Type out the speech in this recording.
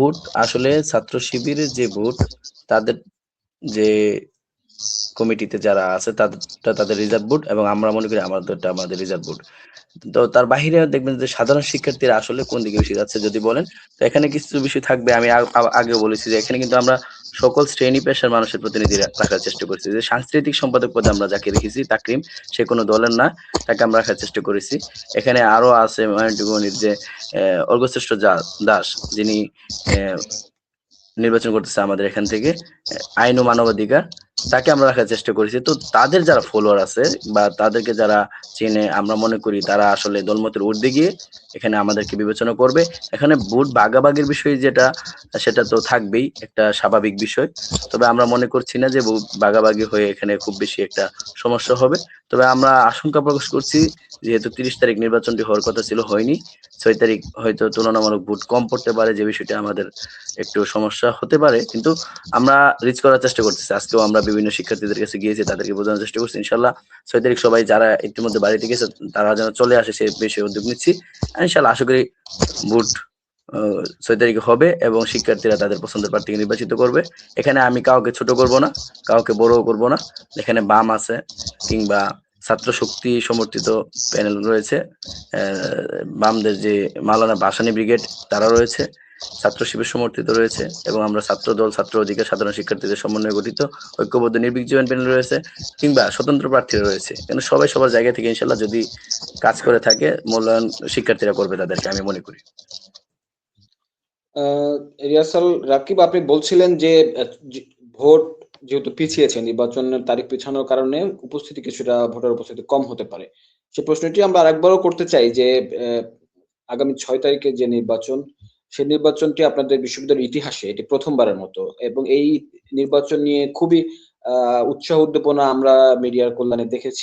Vote আসলে ছাত্র শিবিরের যে ভোট, তাদের যে কমিটিতে যারা আছে তাদেরটা তাদের রিজার্ভ ভোট এবং আমরা মনে করি আমাদেরটা আমাদের রিজার্ভ ভোট। তো তার বাহিরে দেখবেন যে সাধারণ শিক্ষার্থীরা আসলে কোন দিকে বেশি যাচ্ছে যদি বলেন, তো এখানে কিছু বিষয় থাকবে। আমি আগেও বলেছি যে এখানে কিন্তু আমরা সকল শ্রেণী পেশার মানুষের প্রতিনিধি রাখার চেষ্টা করেছি। যে সাংস্কৃতিক সম্পাদক পদে আমরা যাকে রেখেছি তাকরিম, সে কোনো দলের না, তাকে আমরা রাখার চেষ্টা করেছি। এখানে আরো আছে মাইনটুকুনির যে অর্ঘ্যশ্রেষ্ঠ দাস, যিনি আহ, নির্বাচন করতেছে আমাদের এখান থেকে, আইন ও মানবাধিকার, তাকে আমরা রাখার চেষ্টা করেছি। তো তাদের যারা ফলোয়ার আছে বা তাদেরকে যারা চেনে, আমরা মনে করি তারা আসলে দলমতের ঊর্ধ্বে গিয়ে এখানে আমাদেরকে বিবেচনা করবে। এখানে ভোট ভাগাভাগির বিষয় যেটা, সেটা তো থাকবেই, একটা স্বাভাবিক বিষয়। তবে আমরা মনে করছি না যে ভোট ভাগাভাগি হয়ে এখানে খুব বেশি একটা সমস্যা হবে। তবে আমরা আশঙ্কা প্রকাশ করছি, যেহেতু 30 তারিখ নির্বাচনটি হওয়ার কথা ছিল, হয়নি। 6 তারিখ হয়তো তুলনামূলক ভোট কম পড়তে পারে, যে বিষয়টা আমাদের একটু সমস্যা হতে পারে। কিন্তু আমরা রিচ করার চেষ্টা করতেছি। আজকেও আমরা বিভিন্ন শিক্ষার্থীদের কাছে গিয়েছি, তাদেরকে বোঝানোর চেষ্টা করছি। ইনশাল্লাহ 6 তারিখ সবাই যারা ইতিমধ্যে বাড়িতে গেছে তারা যেন চলে আসে, সে বিষয়ে উদ্যোগ নিচ্ছি। ইনশাল্লাহ আশা করি ভোট 6 তারিখে হবে এবং শিক্ষার্থীরা তাদের পছন্দের প্রার্থীকে নির্বাচিত করবে। এখানে আমি কাউকে ছোট করব না, কাউকে বড়ও করব না। এখানে বাম আছে কিংবা ছাত্র শক্তি সমর্থিত প্যানেল রয়েছে, বামদের যে মাওলানা ভাসানী ব্রিগেড তারা রয়েছে, ছাত্র শিবির সমর্থিত রয়েছে এবং আমরা ছাত্র দল, ছাত্র অধিকার, সাধারণ শিক্ষার্থীদের সমন্বয়ে গঠিত ঐক্যবদ্ধ নির্ভীক জয়েন্ট প্যানেল রয়েছে, কিংবা স্বতন্ত্র প্রার্থীরা রয়েছে। কিন্তু সবাই সবার জায়গা থেকে ইনশাল্লাহ যদি কাজ করে থাকে, মূল্যায়ন শিক্ষার্থীরা করবে তাদেরকে, আমি মনে করি। রিয়াসাল রাকিব, আপনি বলছিলেন যে ভোট যেহেতু পিছিয়েছে, নির্বাচনের তারিখ পিছানোর কারণে উপস্থিতি কিছুটা, ভোটার উপস্থিতি কম হতে পারে। সে প্রশ্নটি আমরা আরেকবারও করতে চাই যে আগামী 6 তারিখে যে নির্বাচন, সেই নির্বাচনটি আপনাদের বিশ্ববিদ্যালয়ের ইতিহাসে এটি প্রথমবারের মতো, এবং এই নির্বাচন নিয়ে খুবই উৎসাহ উদ্দীপনা আমরা মিডিয়ার কল্যাণে দেখেছি।